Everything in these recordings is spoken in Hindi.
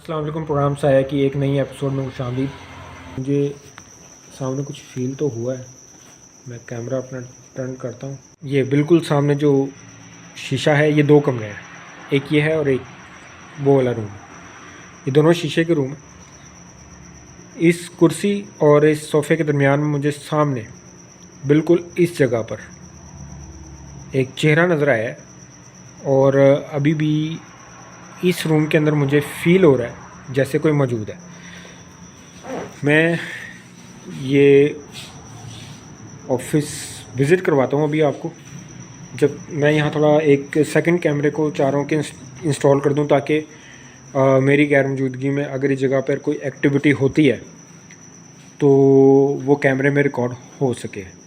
अस्सलाम वालेकुम। प्रोग्राम से आया कि एक नई एपिसोड में खुशामदीद। मुझे सामने कुछ फील तो हुआ है। मैं कैमरा अपना टर्न करता हूँ। ये बिल्कुल सामने जो शीशा है, ये दो कमरे हैं, एक ये है और एक वो वाला रूम। ये दोनों शीशे के रूम हैं। इस कुर्सी और इस सोफ़े के दरमियान में मुझे सामने बिल्कुल इस जगह पर एक चेहरा नज़र आया है और अभी भी इस रूम के अंदर मुझे फ़ील हो रहा है जैसे कोई मौजूद है। मैं ये ऑफिस विज़िट करवाता हूँ अभी आपको। जब मैं यहाँ थोड़ा एक सेकंड कैमरे को चारों के इंस्टॉल कर दूँ ताकि मेरी गैर मौजूदगी में अगर इस जगह पर कोई एक्टिविटी होती है तो वो कैमरे में रिकॉर्ड हो सके।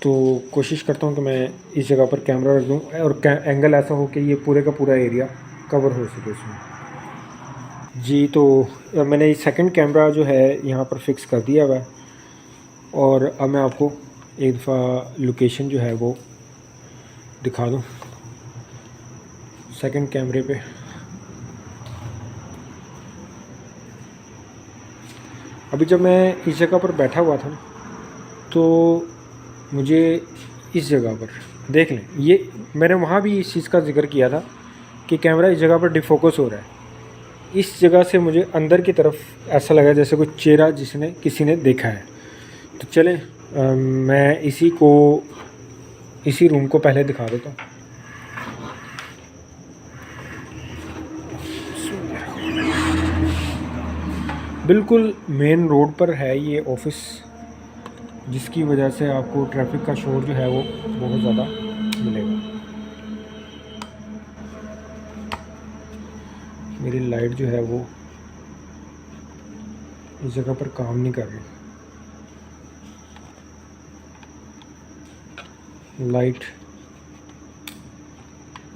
तो कोशिश करता हूँ कि मैं इस जगह पर कैमरा रख दूँ और एंगल ऐसा हो कि ये पूरे का पूरा एरिया कवर हो सके इसमें। जी, तो मैंने सेकंड कैमरा जो है यहाँ पर फिक्स कर दिया हुआ है और अब मैं आपको एक दफ़ा लोकेशन जो है वो दिखा दूँ सेकंड कैमरे पे। अभी जब मैं इस जगह पर बैठा हुआ था तो मुझे इस जगह पर देख लें, ये मैंने वहाँ भी इस चीज़ का जिक्र किया था कि कैमरा इस जगह पर डिफोकस हो रहा है। इस जगह से मुझे अंदर की तरफ ऐसा लगा जैसे कोई चेहरा जिसने किसी ने देखा है। तो चलें मैं इसी रूम को पहले दिखा देता हूँ। बिल्कुल मेन रोड पर है ये ऑफिस, जिसकी वजह से आपको ट्रैफिक का शोर जो है वो बहुत ज़्यादा मिलेगा। मेरी लाइट जो है वो इस जगह पर काम नहीं कर रही। लाइट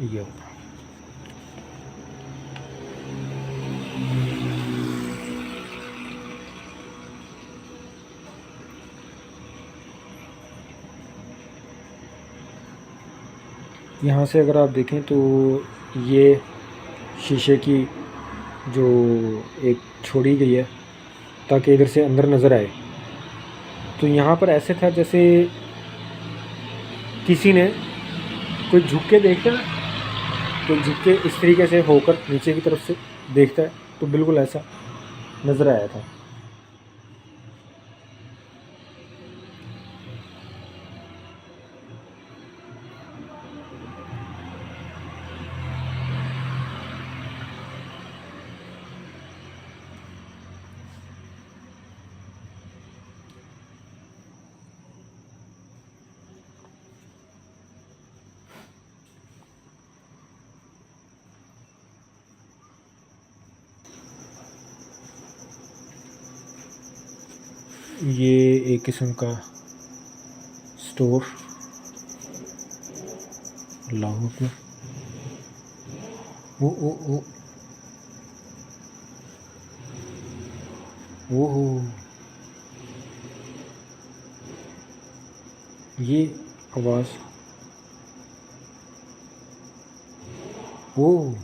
ये होगा। यहाँ से अगर आप देखें तो ये शीशे की जो एक छोड़ी गई है ताकि इधर से अंदर नज़र आए। तो यहाँ पर ऐसे था जैसे किसी ने कोई झुक के देखता है, तो झुक के इस तरीके से होकर नीचे की तरफ से देखता है, तो बिल्कुल ऐसा नज़र आया था। ये एक किस्म का स्टोर लाहौर में वो ये आवाज़ वो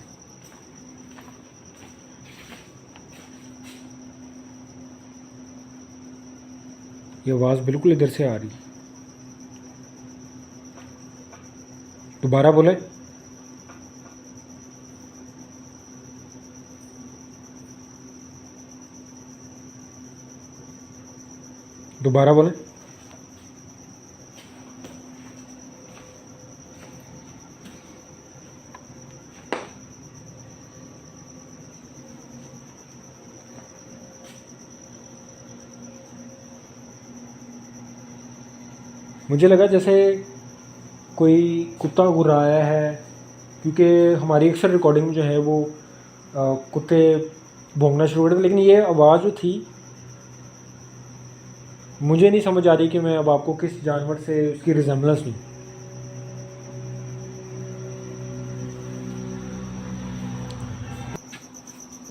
ये आवाज़ बिल्कुल इधर से आ रही। दोबारा बोले। दोबारा बोले। मुझे लगा जैसे कोई कुत्ता गुर्राया है, क्योंकि हमारी अक्सर रिकॉर्डिंग में जो है वो कुत्ते भौंकना शुरू कर देते, लेकिन ये आवाज़ जो थी मुझे नहीं समझ आ रही कि मैं अब आपको किस जानवर से उसकी रिजेम्बलेंस दूँ।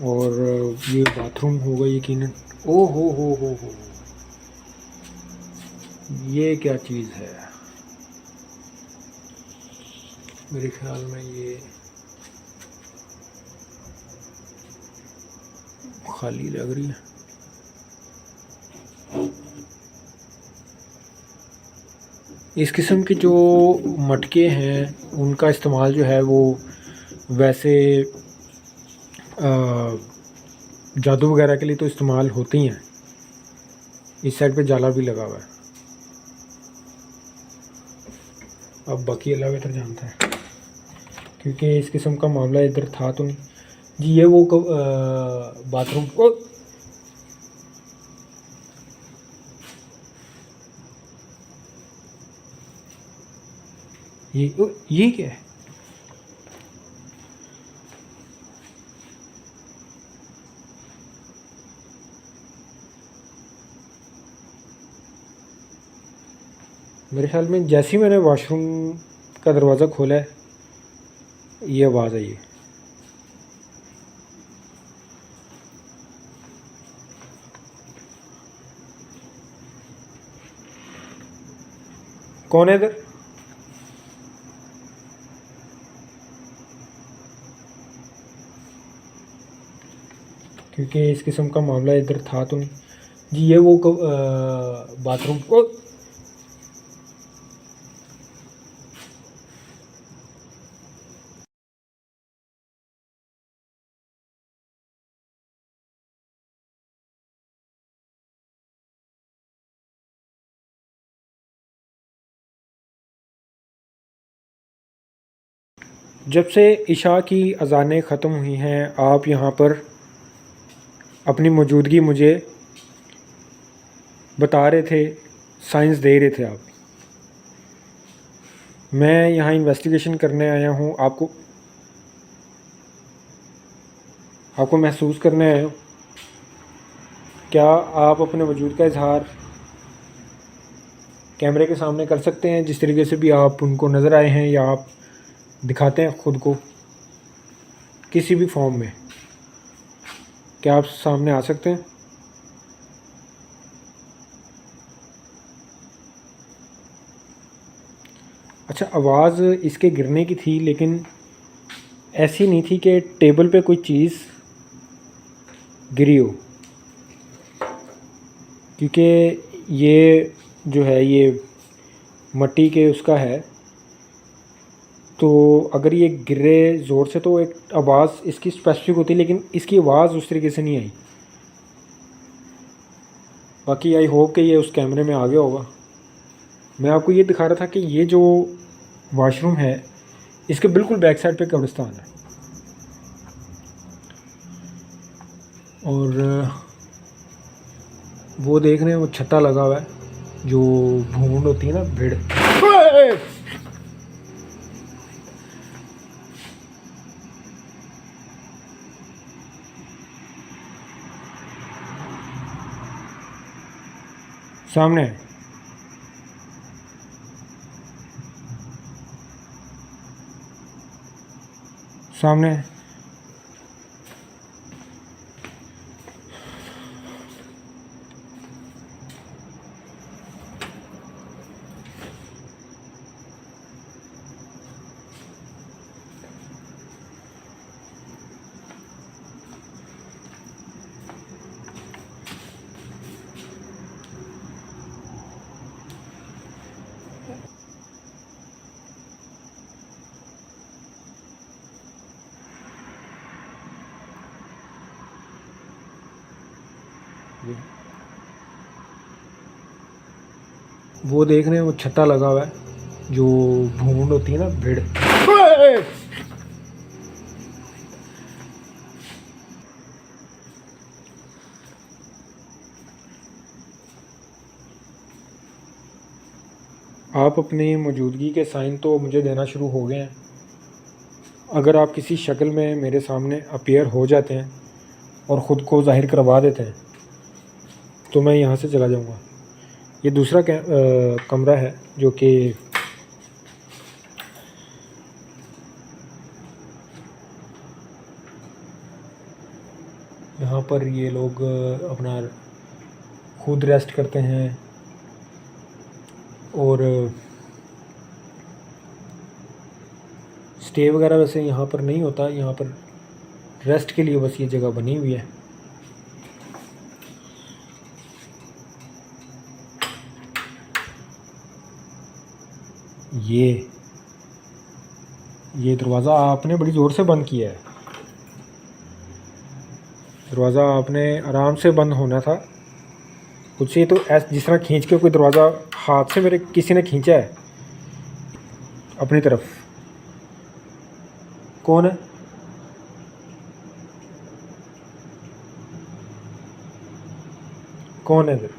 और ये बाथरूम होगा यकीनन। ओ हो, ये क्या चीज़ है? मेरे ख्याल में ये खाली लग रही है। इस किस्म के जो मटके हैं उनका इस्तेमाल जो है वो वैसे जादू वगैरह के लिए तो इस्तेमाल होती हैं। इस साइड पे जाला भी लगा हुआ है। अब बाकी अल्लाह बेहतर जानता है, क्योंकि इस किस्म का मामला इधर था तो नहीं जी। ये वो बाथरूम ये क्या है? मेरे ख्याल में जैसे ही मैंने वॉशरूम का दरवाज़ा खोला है ये आवाज़ आई है। कौन है इधर? क्योंकि इस किस्म का मामला इधर था तो नहीं जी। ये वो बाथरूम जब से इशा की अज़ानें ख़त्म हुई हैं आप यहाँ पर अपनी मौजूदगी मुझे बता रहे थे, साइंस दे रहे थे आप। मैं यहाँ इन्वेस्टिगेशन करने आया हूँ, आपको महसूस करने आया हूँ। क्या आप अपने वजूद का इजहार कैमरे के सामने कर सकते हैं, जिस तरीके से भी आप उनको नज़र आए हैं, या आप दिखाते हैं ख़ुद को किसी भी फॉर्म में? क्या आप सामने आ सकते हैं? अच्छा, आवाज़ इसके गिरने की थी, लेकिन ऐसी नहीं थी कि टेबल पे कोई चीज़ गिरी हो, क्योंकि ये जो है ये मट्टी के उसका है, तो अगर ये गिरे ज़ोर से तो एक आवाज़ इसकी स्पेसिफिक होती, लेकिन इसकी आवाज़ उस तरीके से नहीं आई। बाकी आई होप कि ये उस कैमरे में आ गया होगा। मैं आपको ये दिखा रहा था कि ये जो वॉशरूम है इसके बिल्कुल बैक साइड पे कब्रिस्तान है, और वो देख रहे हैं वो छत्ता लगा हुआ है, जो भूंड होती है ना, भेड़। सामने है। सामने है। वो देख रहे हैं वो छत्ता लगा हुआ है, जो भूंड होती है ना, भेड़। आप अपनी मौजूदगी के साइन तो मुझे देना शुरू हो गए हैं। अगर आप किसी शक्ल में मेरे सामने अपीयर हो जाते हैं और ख़ुद को ज़ाहिर करवा देते हैं तो मैं यहाँ से चला जाऊँगा। ये दूसरा कमरा है जो कि यहाँ पर ये लोग अपना खुद रेस्ट करते हैं, और स्टे वगैरह वैसे यहाँ पर नहीं होता। यहाँ पर रेस्ट के लिए बस ये जगह बनी हुई है। ये दरवाज़ा आपने बड़ी ज़ोर से बंद किया है। दरवाज़ा आपने आराम से बंद होना था। कुछ ही तो ऐसे जिस तरह खींच के कोई दरवाज़ा हाथ से मेरे किसी ने खींचा है अपनी तरफ। कौन है? कौन है इधर?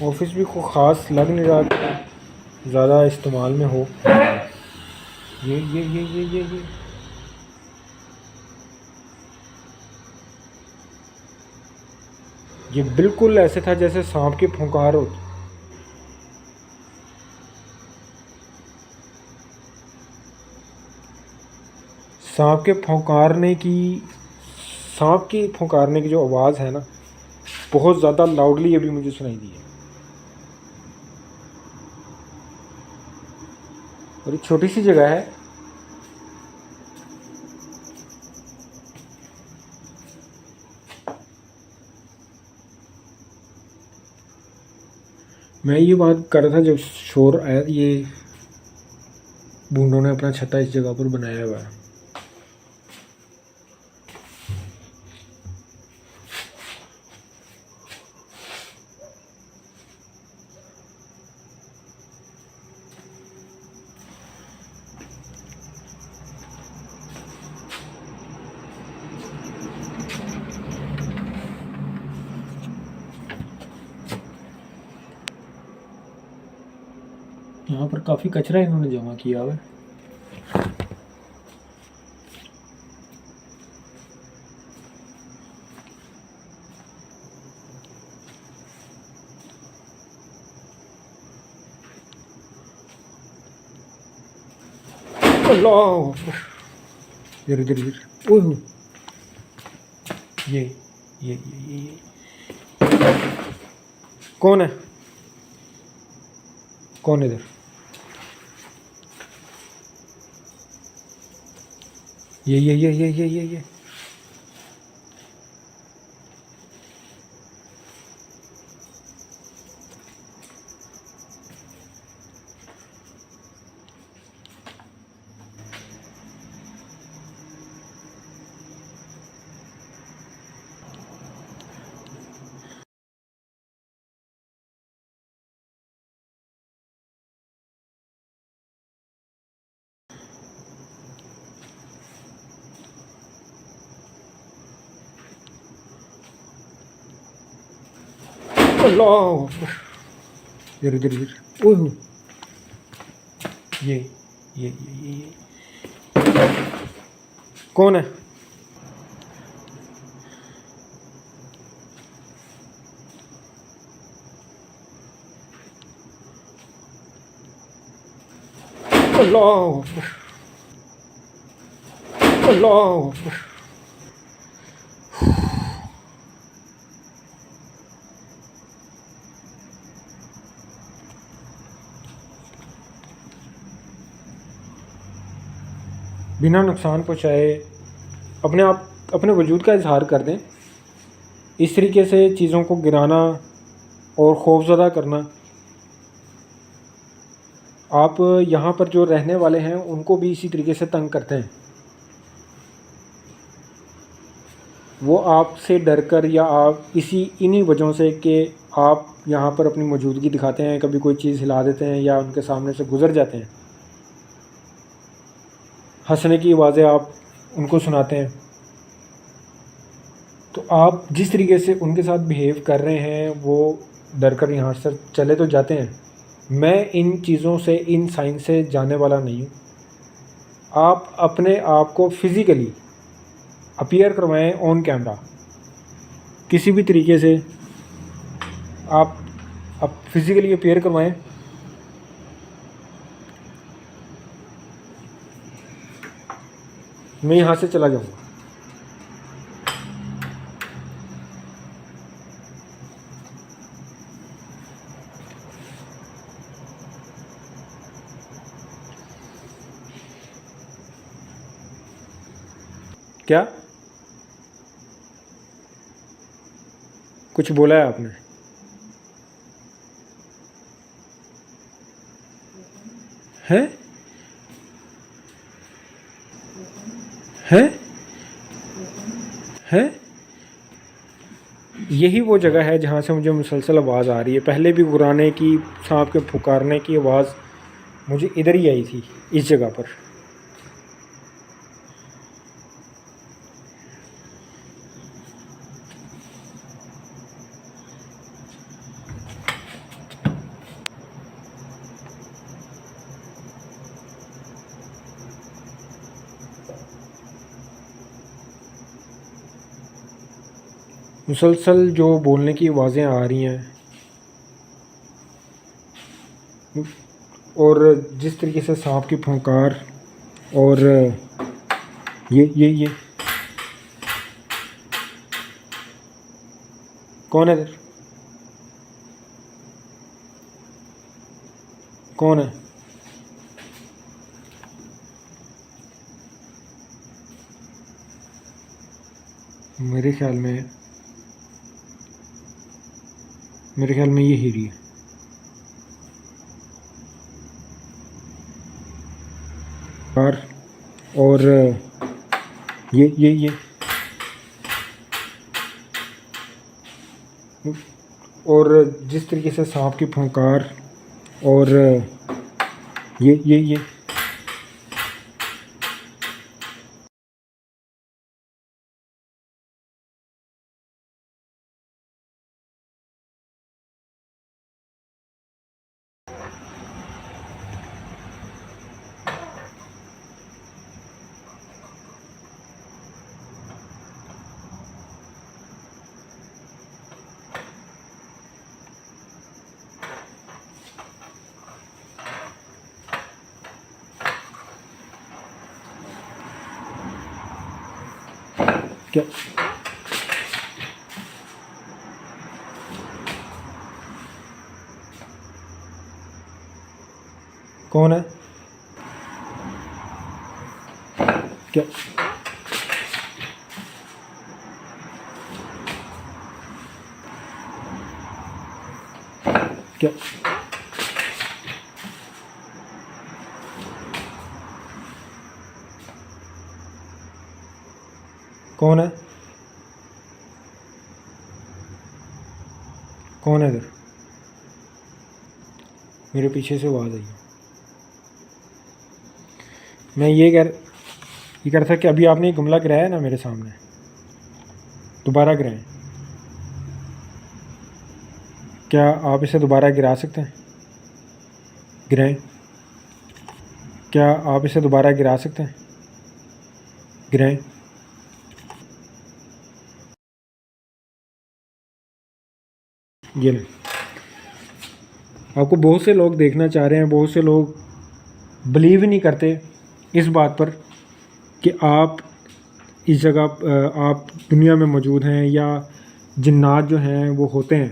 ऑफिस भी को ख़ास लग नहीं रहा कि ज़्यादा इस्तेमाल में हो। ये ये बिल्कुल ऐसे था जैसे सांप की फुंकार हो। सांप के फुंकारने की सांप की फुंकारने की जो आवाज़ है ना, बहुत ज़्यादा लाउडली अभी मुझे सुनाई दी है। और एक छोटी सी जगह है। मैं ये बात कर रहा था जब शोर आया, ये बूंदों ने अपना छत्ता इस जगह पर बनाया हुआ है। यहाँ पर काफ़ी कचरा इन्होंने जमा किया हुआ है। अल्लाह, इधर इधर इधर। ओह, ये कौन है? कौन इधर? ये अल्लाह, इधर इधर इधर। ओह, ये कौन है? अल्लाह, अल्लाह। बिना नुकसान पहुँचाए अपने वजूद का इजहार कर दें। इस तरीके से चीज़ों को गिराना और खौफज़दा करना, आप यहाँ पर जो रहने वाले हैं उनको भी इसी तरीके से तंग करते हैं। वो आपसे डर कर या आप इन्हीं वजहों से कि आप यहाँ पर अपनी मौजूदगी दिखाते हैं, कभी कोई चीज़ हिला देते हैं या उनके सामने से गुज़र जाते हैं, हंसने की आवाज़ें आप उनको सुनाते हैं। तो आप जिस तरीके से उनके साथ बिहेव कर रहे हैं, वो डर कर यहाँ से चले तो जाते हैं। मैं इन चीज़ों से, इन साइन से जाने वाला नहीं हूँ। आप अपने आप को फ़िज़िकली अपीयर करवाएं ऑन कैमरा, किसी भी तरीके से आप फिज़िकली अपीयर करवाएं। मैं यहाँ से चला जाऊँगा। क्या कुछ बोला है आपने? हैं? हैं? हैं? यही वो जगह है जहाँ से मुझे मुसलसल आवाज़ आ रही है। पहले भी गुर्राने की, सांप के पुकारने की आवाज़ मुझे इधर ही आई थी, इस जगह पर। मुसलसल जो बोलने की आवाज़ें आ रही हैं, और जिस तरीके से सांप की फुंकार, और ये कौन है इधर? कौन है? मेरे ख्याल में ये हीरी है। और ये और जिस तरीके से सांप की फुंकार, और ये क्या? कौन है? क्या? क्या? कौन है? कौन है इधर? मेरे पीछे से आवाज़ आई। मैं ये कह रहा था कि अभी आपने गमला गिराया है ना मेरे सामने, दोबारा गिराएं। क्या आप इसे दोबारा गिरा सकते हैं? गिराएं। क्या आप इसे दोबारा गिरा सकते हैं? गिराएं। ये लें। आपको बहुत से लोग देखना चाह रहे हैं, बहुत से लोग बिलीव ही नहीं करते इस बात पर कि आप इस जगह, आप दुनिया में मौजूद हैं, या जिन्नात जो हैं वो होते हैं।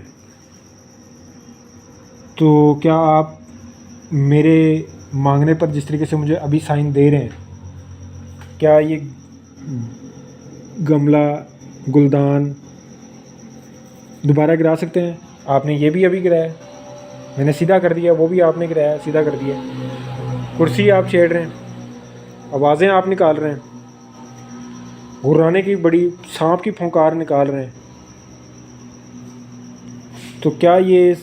तो क्या आप मेरे मांगने पर जिस तरीके से मुझे अभी साइन दे रहे हैं, क्या ये गमला, गुलदान दोबारा गिरा सकते हैं? आपने ये भी अभी गिराया, मैंने सीधा कर दिया, वो भी आपने गिराया, सीधा कर दिया। कुर्सी आप छेड़ रहे हैं, आवाज़ें आप निकाल रहे हैं, गुर्राने की बड़ी, सांप की फुंकार निकाल रहे हैं। तो क्या ये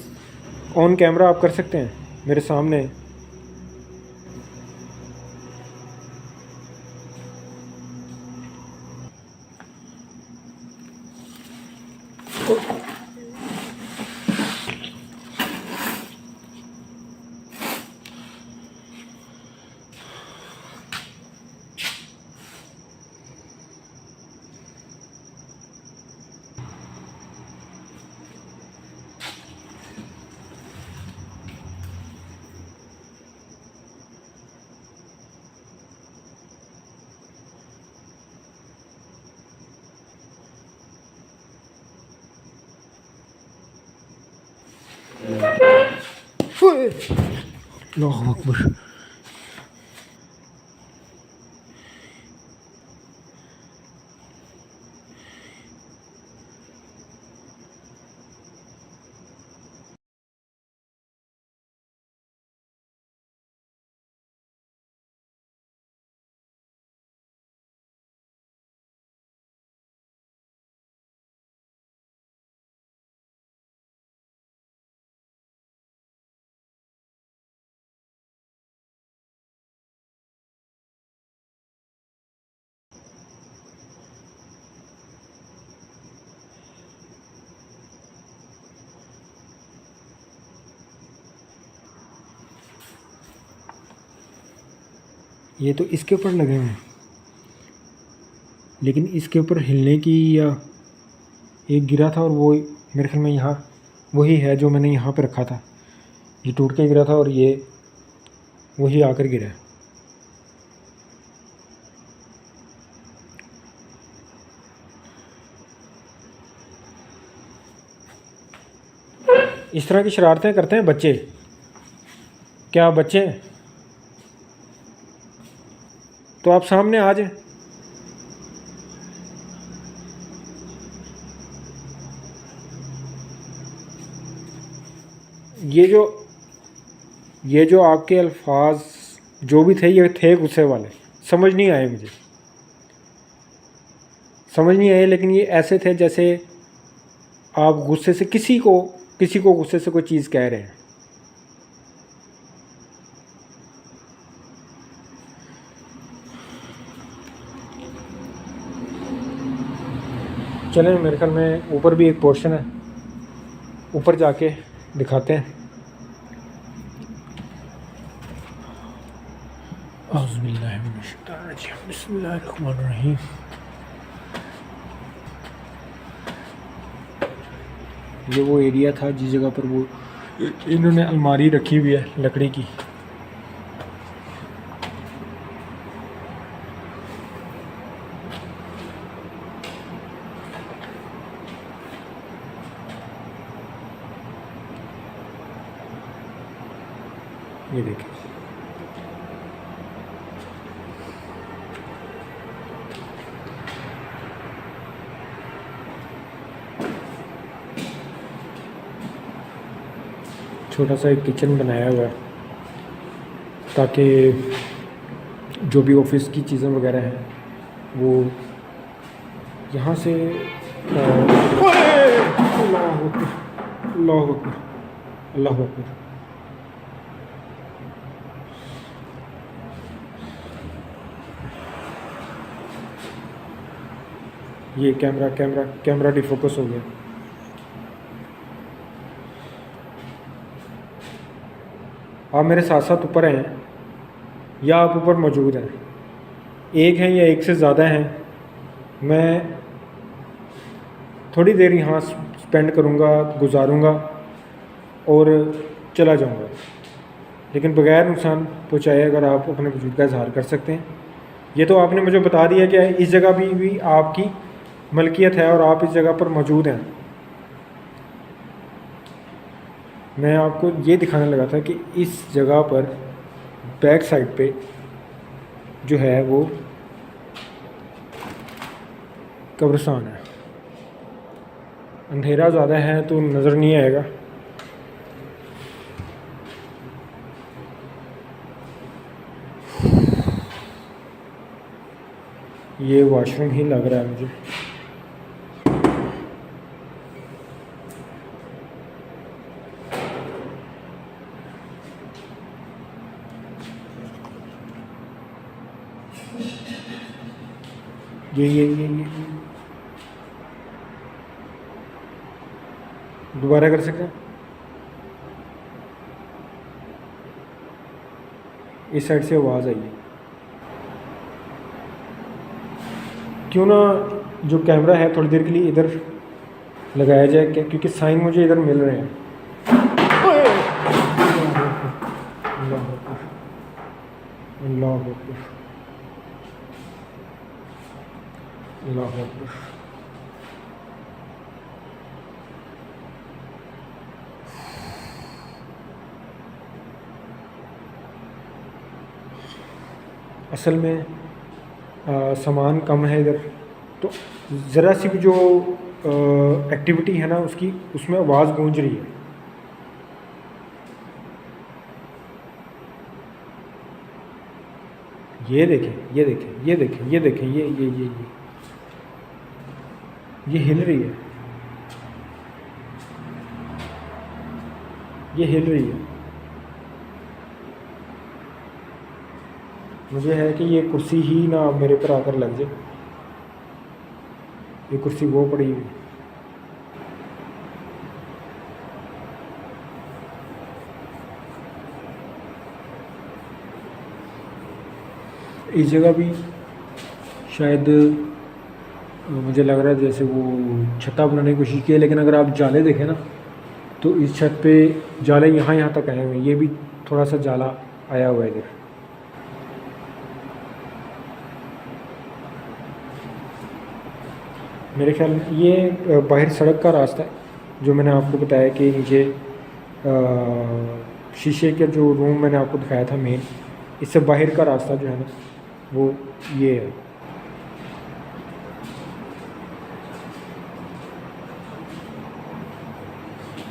ऑन कैमरा आप कर सकते हैं मेरे सामने? अल्लाहु अकबर। ये तो इसके ऊपर लगे हुए हैं, लेकिन इसके ऊपर हिलने की या एक गिरा था और वो मेरे ख्याल में यहाँ वही है जो मैंने यहाँ पे रखा था। ये टूट के गिरा था और ये वही आकर गिरा है। इस तरह की शरारतें करते हैं बच्चे। क्या आप बच्चे हैं? तो आप सामने आ जाए। ये जो आपके अल्फाज जो भी थे, ये थे गुस्से वाले, समझ नहीं आए मुझे, समझ नहीं आए। लेकिन ये ऐसे थे जैसे आप गुस्से से किसी को गुस्से से कोई चीज़ कह रहे हैं। चलें, मेरे ख्याल में ऊपर भी एक पोर्शन है, ऊपर जाके दिखाते हैं। बिस्मिल्लाहिर्रहमानिर्रहीम। ये वो एरिया था जिस जगह पर वो इन्होंने अलमारी रखी हुई है लकड़ी की। ये देखिए, छोटा सा एक किचन बनाया हुआ है ताकि जो भी ऑफिस की चीज़ें वगैरह हैं वो यहाँ से अल्लाह अकबर, अल्लाह अकबर, अल्लाह अकबर। ये कैमरा डिफोकस हो गया। आप मेरे साथ साथ ऊपर हैं या आप ऊपर मौजूद हैं, एक हैं या एक से ज़्यादा हैं। मैं थोड़ी देर यहाँ स्पेंड करूँगा, गुजारूँगा और चला जाऊँगा, लेकिन बग़ैर नुकसान पहुँचाए अगर आप अपने वजूद का इजहार कर सकते हैं। ये तो आपने मुझे बता दिया कि इस जगह भी आपकी मलकियत है और आप इस जगह पर मौजूद हैं। मैं आपको ये दिखाने लगा था कि इस जगह पर बैक साइड पे जो है वो कब्रिस्तान है। अंधेरा ज़्यादा है तो नज़र नहीं आएगा। ये वॉशरूम ही लग रहा है मुझे। ये दोबारा कर सकते हैं। इस साइड से आवाज़ आई है। क्यों ना जो कैमरा है थोड़ी देर के लिए इधर लगाया जाए क्या, क्योंकि साइन मुझे इधर मिल रहे हैं। अल्लाह अकबर, अल्लाह अकबर। असल में सामान कम है इधर, तो ज़रा सी भी जो एक्टिविटी है ना उसमें आवाज़ गूंज रही है। ये देखें, ये देखें, ये देखें, ये देखें, ये हिल रही है, ये हिल रही है। मुझे है कि ये कुर्सी ही ना मेरे पर आकर लग जाए। ये कुर्सी वो पड़ी हुई। इस जगह भी शायद मुझे लग रहा है जैसे वो छत्ता बनाने की कोशिश की है, लेकिन अगर आप जाले देखें ना तो इस छत पे जाले यहाँ तक आए हुए हैं। ये भी थोड़ा सा जाला आया हुआ है इधर। मेरे ख्याल में ये बाहर सड़क का रास्ता है जो मैंने आपको बताया कि नीचे शीशे के जो रूम मैंने आपको दिखाया था मेन, इससे बाहर का रास्ता जो है ना वो ये है।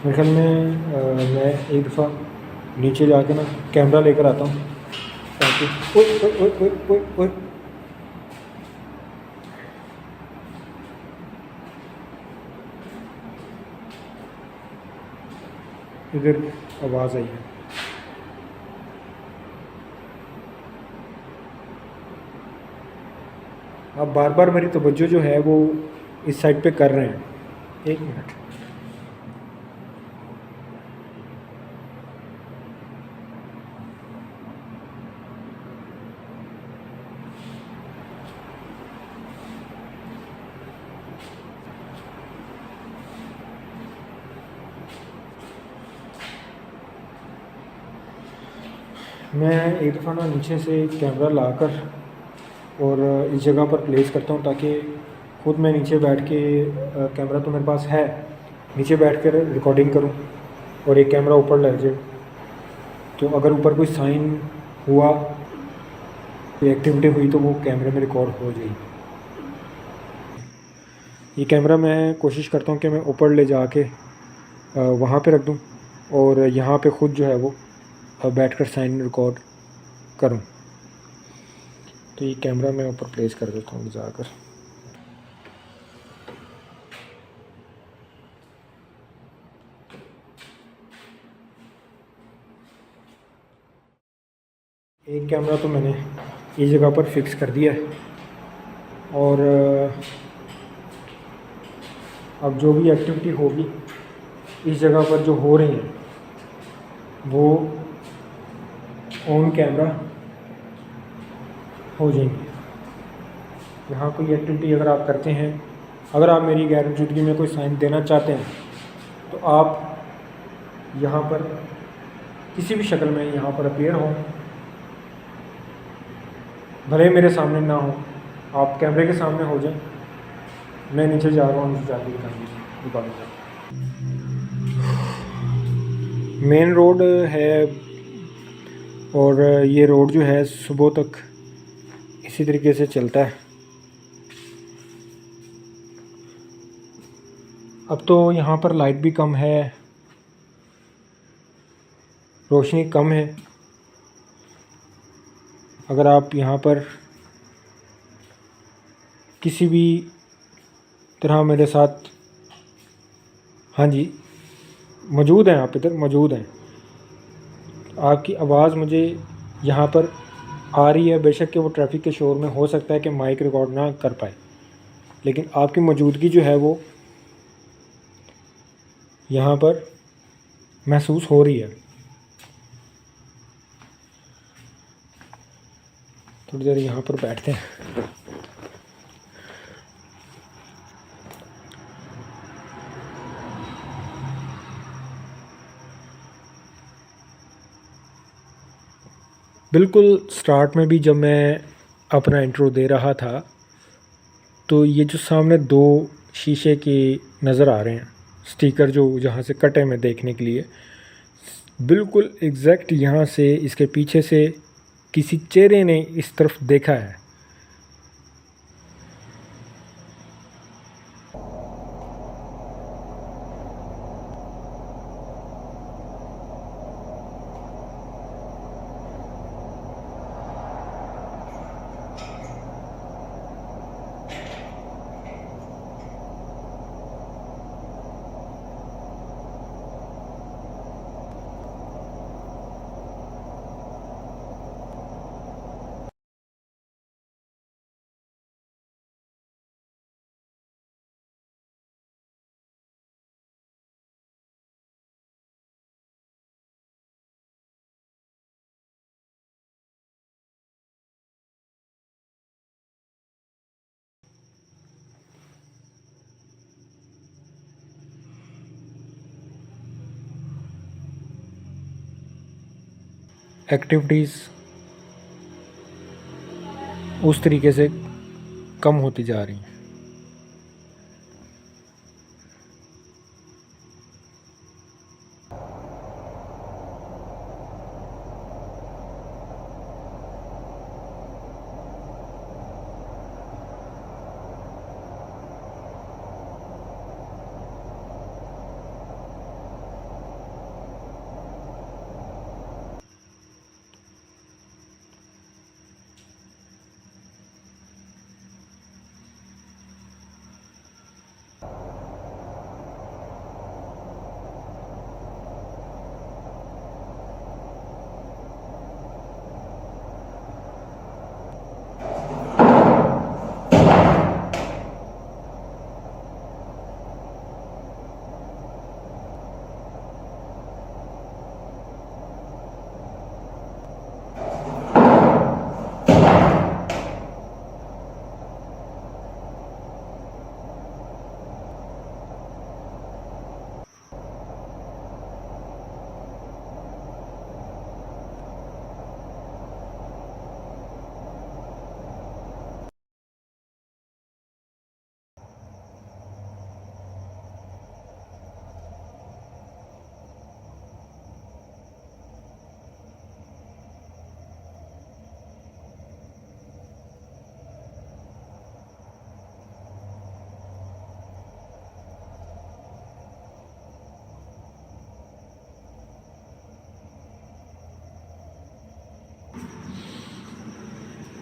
मेरे ख्याल में मैं एक दफ़ा नीचे जाके ना कैमरा लेकर आता हूँ ताकि ओए ओए ओए ओए ओए ओए इधर आवाज़ आई है। आप बार बार मेरी तवज्जो जो है वो इस साइड पे कर रहे हैं। एक मिनट। मैं एक दफ़ा ना नीचे से कैमरा लाकर और इस जगह पर प्लेस करता हूँ ताकि खुद मैं नीचे बैठ के कैमरा तो मेरे पास है, नीचे बैठ कर रिकॉर्डिंग करूँ और एक कैमरा ऊपर लग जाए, तो अगर ऊपर कोई साइन हुआ, कोई एक्टिविटी हुई तो वो कैमरे में रिकॉर्ड हो जाएगी। ये कैमरा मैं कोशिश करता हूँ कि मैं ऊपर ले जाके वहाँ पे रख दूँ और यहाँ पे ख़ुद जो है वो बैठकर साइन रिकॉर्ड करूँ। तो ये कैमरा मैं ऊपर प्लेस कर देता हूँ जाकर। एक कैमरा तो मैंने इस जगह पर फिक्स कर दिया है और अब जो भी एक्टिविटी होगी इस जगह पर जो हो रही है वो ऑन कैमरा हो जाएंगी। यहाँ कोई एक्टिविटी अगर आप करते हैं, अगर आप मेरी गैर मौजूदगी में कोई साइन देना चाहते हैं तो आप यहाँ पर किसी भी शक्ल में यहाँ पर अपीयर हो, भले मेरे सामने ना हो, आप कैमरे के सामने हो जाएं। मैं नीचे जा रहा हूँ, नीचे जाके मेन रोड है और ये रोड जो है सुबह तक इसी तरीके से चलता है। अब तो यहाँ पर लाइट भी कम है, रोशनी कम है। अगर आप यहाँ पर किसी भी तरह मेरे साथ, हाँ जी मौजूद हैं, आप इधर मौजूद हैं, आपकी आवाज़ मुझे यहाँ पर आ रही है। बेशक कि वो ट्रैफिक के शोर में हो सकता है कि माइक रिकॉर्ड ना कर पाए, लेकिन आपकी मौजूदगी जो है वो यहाँ पर महसूस हो रही है। थोड़ी देर यहाँ पर बैठते हैं। बिल्कुल स्टार्ट में भी जब मैं अपना इंट्रो दे रहा था तो ये जो सामने दो शीशे के नज़र आ रहे हैं स्टिकर जो जहाँ से कटे में देखने के लिए, बिल्कुल एग्जैक्ट यहाँ से इसके पीछे से किसी चेहरे ने इस तरफ देखा है। एक्टिविटीज़ उस तरीके से कम होती जा रही हैं।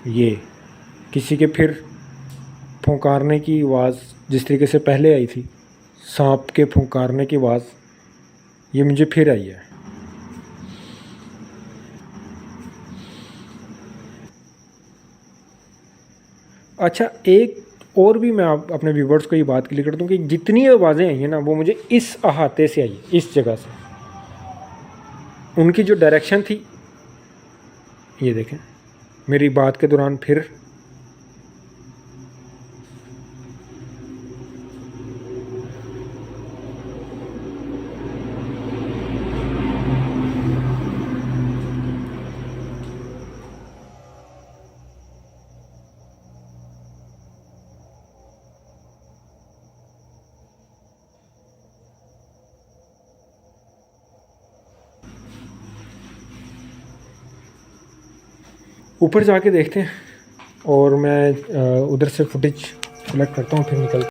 ये किसी के फिर फुंकारने की आवाज़ जिस तरीके से पहले आई थी, सांप के फुंकारने की आवाज़, ये मुझे फिर आई है। अच्छा, एक और भी मैं आप अपने व्यूवर्स को ये बात क्लियर कर दूं कि जितनी आवाज़ें आई हैं ना, वो मुझे इस अहाते से आई, इस जगह से। उनकी जो डायरेक्शन थी, ये देखें, मेरी बात के दौरान फिर ऊपर जाके देखते हैं और मैं उधर से फुटेज सेलेक्ट करता हूँ, फिर निकलता हूँ।